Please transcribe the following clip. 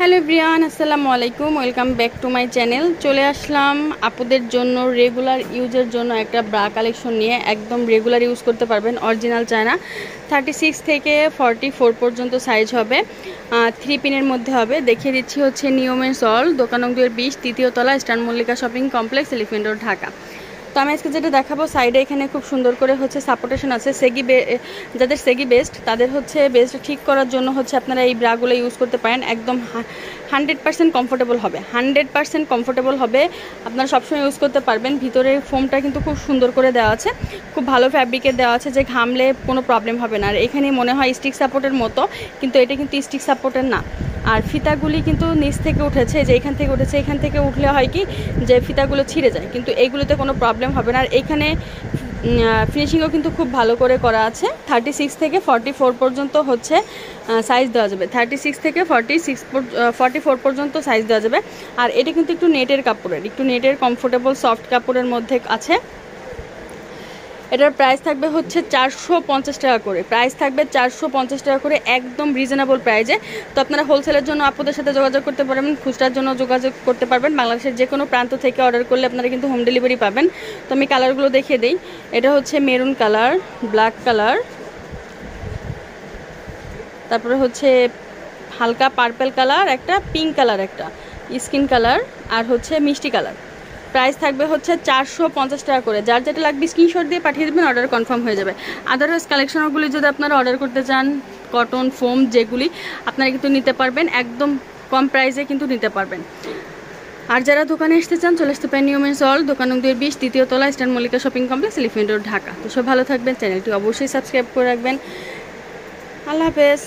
Hello everyone, আসসালামু আলাইকুম। Welcome back to my channel. চলে আসলাম আপুদের জন্য রেগুলার ইউজের জন্য একটা ব্রা কালেকশন নিয়ে। একদম রেগুলার ইউজ করতে পারবেন, অরিজিনাল চায়না। 36 থেকে 44 পর্যন্ত সাইজ হবে, 3 পিনের মধ্যে হবে। দেখিয়ে দিচ্ছি হচ্ছে নিয়মের সল, দোকান নং 20, তৃতীয় তলা, star Mallika shopping complex, elephant road, Dhaka. তো আমি আজকে যেটা দেখাবো, সাইডে এখানে খুব সুন্দর করে হচ্ছে সাপোর্টেশন আছে। যাদের সেগি বেস্ট, তাদের হচ্ছে বেস্ট ঠিক করার জন্য হচ্ছে আপনারা এই ব্রাগুলো ইউজ করতে পারেন। একদম 100% কমফোর্টেবল হবে, 100% কমফোর্টেবল হবে। আপনারা সবসময় ইউজ করতে পারবেন। ভিতরে ফোমটা কিন্তু খুব সুন্দর করে দেওয়া আছে, খুব ভালো ফ্যাব্রিকের দেওয়া আছে, যে ঘামলে কোনো প্রবলেম হবে না। আর এখানে মনে হয় স্টিক সাপোর্টের মতো, কিন্তু এটা কিন্তু স্টিক সাপোর্টের না। আর ফিতাগুলি কিন্তু নিচ থেকে উঠেছে, যে এখান থেকে উঠেছে, এখান থেকে উঠলে হয় কি যে ফিতাগুলো ছিঁড়ে যায়, কিন্তু এইগুলোতে কোনো প্রবলেম হবে না। আর এখানে ফিনিশিংও কিন্তু খুব ভালো করে করা আছে। 36 থেকে 44 পর্যন্ত হচ্ছে সাইজ দেওয়া যাবে। 36 থেকে 44 পর্যন্ত সাইজ দেওয়া যাবে। আর এটা কিন্তু একটু নেটের কাপড়ের, একটু নেটের কমফোর্টেবল সফট কাপড়ের মধ্যে আছে। এটার প্রাইস থাকবে হচ্ছে 450 টাকা করে। প্রাইস থাকবে 450 টাকা করে, একদম রিজনেবল প্রাইসে। তো আপনারা হোলসেলের জন্য আপুদের সাথে যোগাযোগ করতে পারবেন, খুচরার জন্য যোগাযোগ করতে পারবেন। বাংলাদেশের যে কোনো প্রান্ত থেকে অর্ডার করলে আপনারা কিন্তু হোম ডেলিভারি পাবেন। তো আমি কালারগুলো দেখিয়ে দিই। এটা হচ্ছে মেরুন কালার, ব্ল্যাক কালার, তারপরে হচ্ছে হালকা পার্পল কালার, একটা পিঙ্ক কালার, একটা স্কিন কালার, আর হচ্ছে মিষ্টি কালার। প্রাইস থাকবে হচ্ছে 450 টাকা করে। যার যেটা লাগবে স্ক্রিনশট দিয়ে পাঠিয়ে দেবেন, অর্ডার কনফার্ম হয়ে যাবে। আদারওয়াইজ কালেকশনগুলি যদি আপনারা অর্ডার করতে চান, কটন ফোম যেগুলি, আপনারা কিন্তু নিতে পারবেন, একদম কম প্রাইসে কিন্তু নিতে পারবেন। আর যারা দোকানে আসতে চান, চলে আসতে পারেন নিয়মের সল, দোকান নং 20, তৃতীয় তলা, star Mallika shopping complex, elephant road, Dhaka. তো সব ভালো থাকবেন, চ্যানেলটি অবশ্যই সাবস্ক্রাইব করে রাখবেন। আল্লাহ হাফেজ।